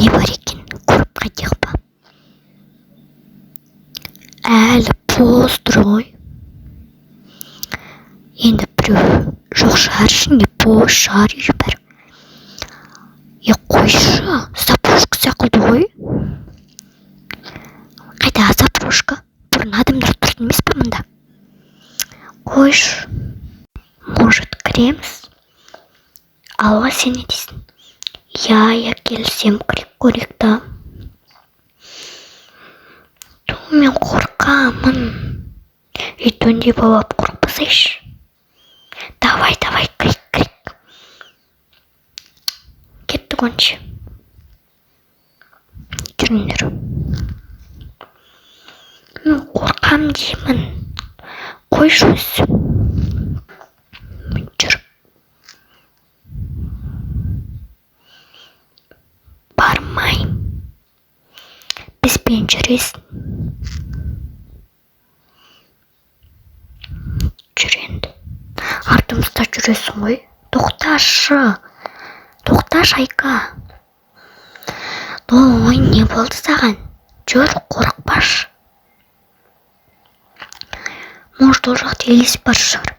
не бар екен, көріп қайтайық па? Әлі бос тұр ғой. Енді біреу жоқ шығар, ішінде бос шығар үй бәрі. Қойшы, запрошка сияқты ғой. Қайда запрошка? Бұрын адамдар тұрды емес па мұнда? Қойшы. Может, кіреміз? Алға, сен не дейсің? Я келсем, көрейік та. Мен қорқамын. Үйден болып қорықпасайшы. Давай, кірейік. Кеттік онша. Жүріңдер. Мен қорқам деймін. Қойшы өзі. Жүр. Бармайым. Бізбен жүресің. Жүр енді. Артымызда жүресің ғой. Тоқташы, Айка. Ой, не болды саған? Жүр, қорықпашы. Может, ол жақта елес бар шығар.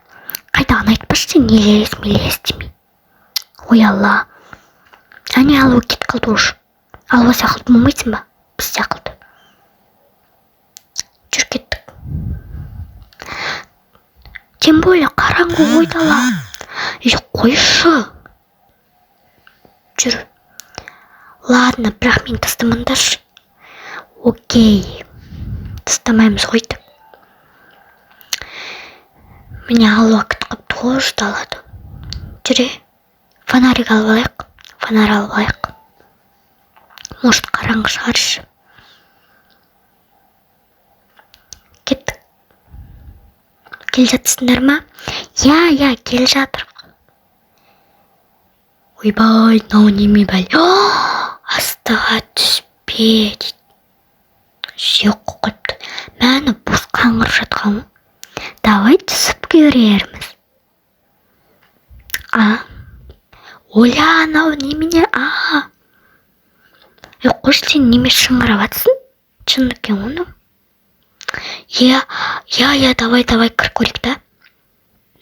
Қайдағын айтпашы, сен елес демей. Ой, Алла. Әне алуы кет қалды ұш. Алуы сақылды болмайсың ба? Біз сақылды. Жүр, кеттік. Тем более қараңғы ойдала. Қойшы. Жүр. Ладно, бірақ мен тастамаңдаршы. Окей. Тастамаймыз қойдық. Міне алу уақыт қыпты ғой ждалады. Жүре. Фонарик алып алайық. Может, қараңғы шығаршы. Кеттік. Кел жатсыңдар ма? Я, кел жатыр. Ойбай, мынау неме бәл. Астыға түспе дейді. Сүйек қойыпты. Мәні бос қаңғырып жатқан ғой. Давай түсіп көрерміз. Оля, анау немене? Қош, сен неме шыңғырап атсың? Шын екен оны? Я, давай, кір көрейік та.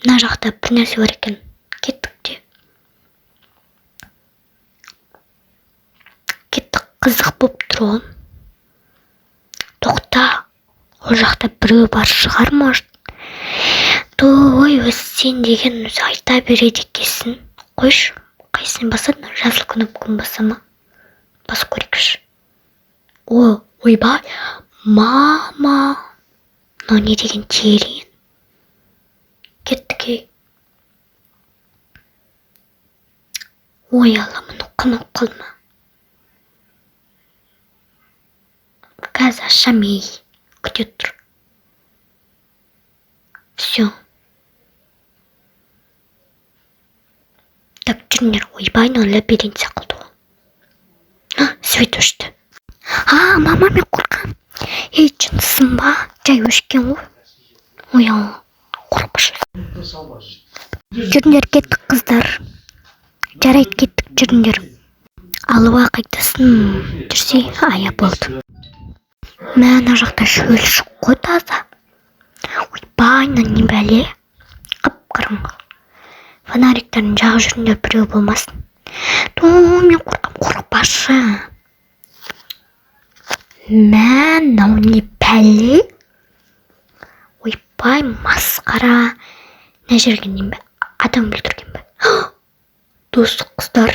Мына жақта бір нәрсе бар екен. Кеттік те. Кеттік, қызық болып тұр ғой. Тоқта, ол жақта біреу бар шығар, может. Ой, өз сен деген өзі айта береді екенсің. Қойшы, қайсың басады? Жасыл кнопканы баса ма? Бас көрейікші. Ойбай, мама. Но не деген терең. Кеттік ей. Ой, Алла, мұны қымып қалма. Қазір ашам ей. Күте тұр. Все. Так, жүріңдер. Ойбай, но лабиринт сақылды ғой. Свет өшті. Мама, мен қорқам. Ей, жынсың ба? Жай өшкен ғой. Ой, қорқышы. Жүріңдер, кеттік қыздар. Жарайды, кеттік, жүріңдер. Алуа қайтасын. Жүрсе, болды. Мәна жақта шөл шық қой таза. Ойбай, не бәле. Қып-қырыңғы. Фонариктерін жағы жүріңдер, біреу болмасын. Мен қорқпашы. Мынау не бәле? Ойбай, масқара. Не жүргеннен бе? Адам өлтірген бе? Достық қыздар.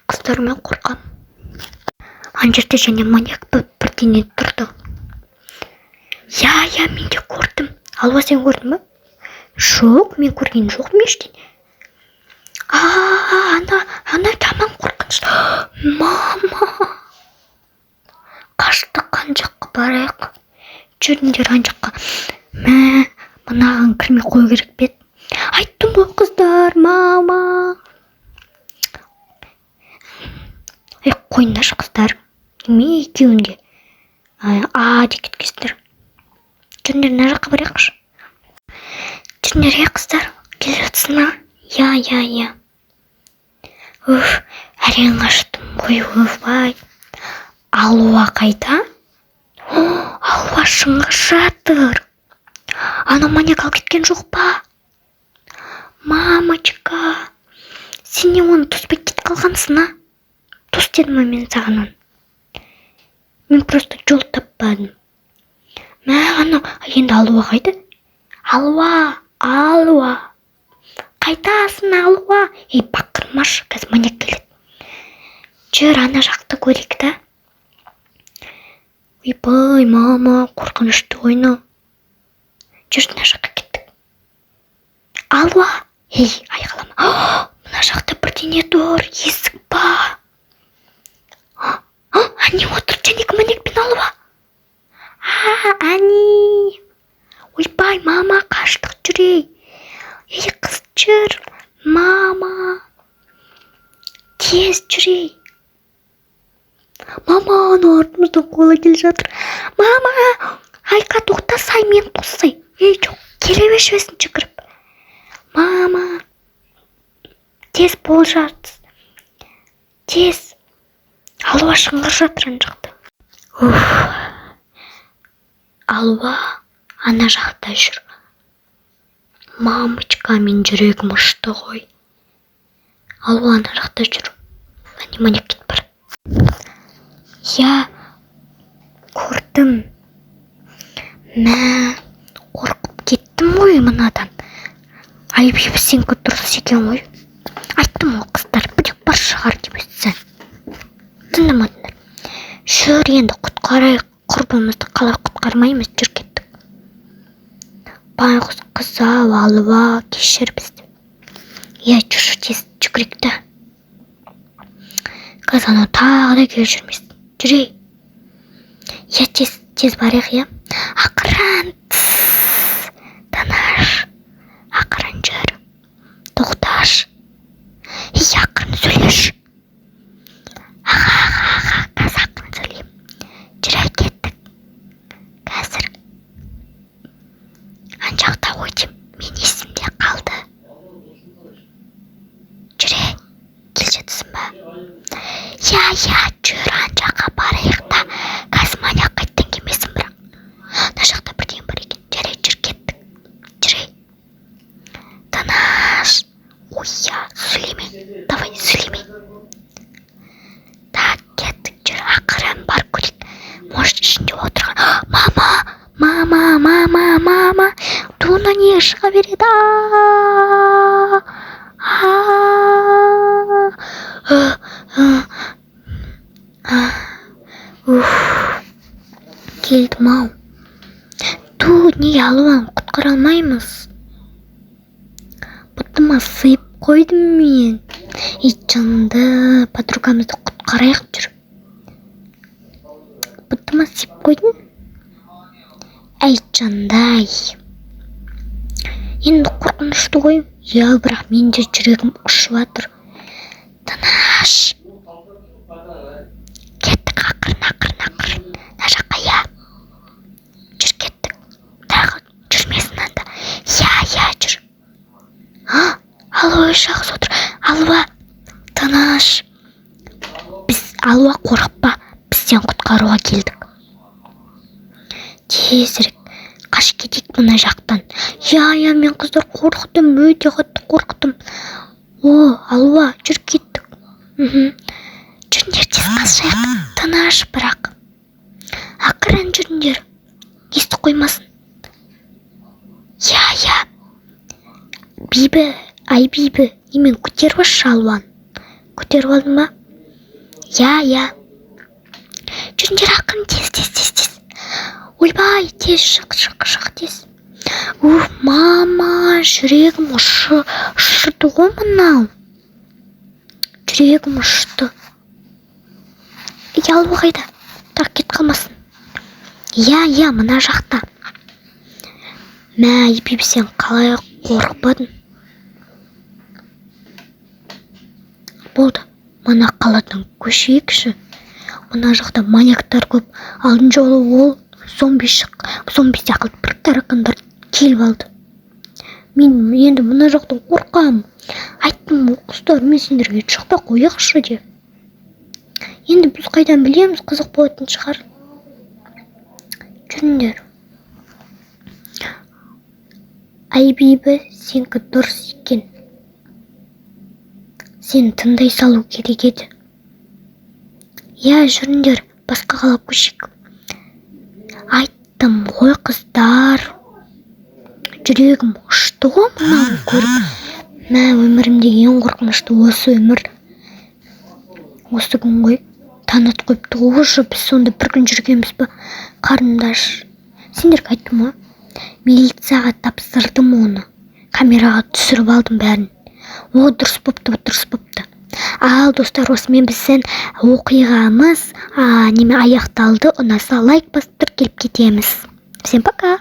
Қыздар, мен қорқам. Ан жерде және маньяк бірдеңе тұрды. Я, мен де көрдім. Алуа, сен көрдің бе? Жоқ, мен көрген жоқпын ештеңе. Ана тамам қорқынышты. Мама. Қашты, қан жаққа барайық. Жүріңдер ан жаққа. Мынаған кірмей қою керек бет. Айттым ғой қыздар, мама. Қойындашы қыздар. Неме екеуінде? Деп кеткестер. Жүріңдер мына жаққа барайықшы. Жүріңдер, қыздар. Келе жатсың ба? Я. Әрең аштым ойбай, Алуа қайда? Алуа шыңғыс жатыр. Ана маньяк алып кеткен жоқ па? Мамочка, сен не оны тоспай кетіп қалғансың, а? Тос дедім мен саған. Мен просто жол таппадым. Ана, енді Алуа қайда? Алуа. Қайдасың, Алуа? Ей, бақырмашы, қазір маньяк келеді. Жүр, ана жақты көрейік та. Ойбай, мама, қорқынышты ойна. Жүр, мына жаққа кеттік. Алуа, ей, айғалама. Мына жақта бірдеңе тұр, есік па? Ани отыр, жәнегі маньяк пен Алуа. Ани. Ойбай, мама, қаштық, жүрей. Ей, қыз, жүр. Мама. Тез жүрей. Мама, аны артымыздан қуала келе жатыр. Мама, айқа тоқтасай, мен тосай. Ей, жоқ, келе берші жүгіріп. Мама. Тез бол жатсыз. Тез. Алуа шыңғыр жатыр ана жақта. Алуа ана жақта жүр. Мамочка, мен жүрегім ұшты ғой. Алуа ана жақта жүр. Ани маньяк кетіп бар. Я көрдім. Қорқып кеттім ғой мынадан. Айбибі сенікі дұрыс екен ғой. Айттым ғой қыздар, бөлек бар шығар деп өтсен. Тыңдамадыңдар. Жүр енді құтқарайық. Құрбымызды қалай құтқармаймыз, жүр кеттік. Байғұс қыз-ау, Алуа, кешір бізді. Я жүр, тез жүгірейік та. Қазір анау тағы да келе жүрмес. Жүрей. Я тез барайық, я. Ақырын. Тыныш. Ақырын жүр. Тоқташ. Ей, ақырын сөйлеш. Қазір ақырын сөйлейм. Жүре кеттік. Қазір. Ан жақта ойдым. Мен есімде қалды. Жүре. Кел жатырсың ба? Я, жүр, ан жаққа барайық та. Қазір маньяк қайттан келмесін бірақ. Мына жақта бірдеңе бар екен. Жарай, жүр кеттік. Жүре. Тыныш. Ой, сөйлеме. Давай, сөйлеме. Так, кеттік, жүр. Ақырын бар көрейік. Может, ішінде отырған. Мама. Туына не шыға береді? Келдім ау. Неге Алуаны құтқара алмаймыз? Бұтыма сыйып қойдым мен. Жанды, подругамызды құтқарайық, жүр. Бұтыма сыйып қойдың? Жандай. Енді қорқынышты ғой. Я, бірақ менде жүрегім ұшып жатыр. Тыныш. Кеттік, ақырын. Мына жаққа, я. Жүр, кеттік. Тағы жүрмесін анда. Я, жүр. Алуа жақсы отыр. Алуа, тыныш. Алуа, қорықпа. Біз сен құтқаруға келдік. Тезірек қаш кетейік мына жақтан. Я, мен қыздар қорықтым, өте қатты қорықтым. Алуа, жүр кеттік. Жүріндер, тез қашайық. Тыныш бірақ. Ақырын жүріндер. Естіп қоймасын. Я. Бибі, немен көтеріп ашы Алуаны. Көтеріп алдың ба? Я. Жүріндер, ақырын, тез. Ойбай, тез шық, тез. Мама, жүрегім ұшырды ғой мынау. Жүрегім ұшты. Алуа қайда? Так, кет қалмасын. Я, мына жақта. Бибі, сен қалай қорықпадың? Болды, мына қаладан көшейікші. Мына жақта маньяктар көп. Алдын жолы ол зомби сияқты бір тарақандар келіп алды. Мен енді мына жақтан қорқам. Айттым, қыздар, мен сендерге шықпай қояқшы деп. Енді біз қайдан білеміз, қызық болатын шығар. Жүріңдер. Айбибі, сенікі дұрыс екен. Сені тыңдай салу керек еді. Я, жүріңдер, басқа қалап көшейік. Айттым ғой қыздар. Жүрегім ұшты ғой мынаны көріп. Мә, өмірімдегі ең қорқынышты осы өмір. Осы күн ғой. Танат қойыпты ғой уже, біз сонда бір күн жүргенбіз ба, қарындаш. Сендерге айттым ғой. Милицияға тапсырдым оны. Камераға түсіріп алдым бәрін. О, дұрыс бопты. Ал достар, осымен біздің оқиғамыз аяқталды. Ұнаса лайк басып келіп кетеміз. Всем пока.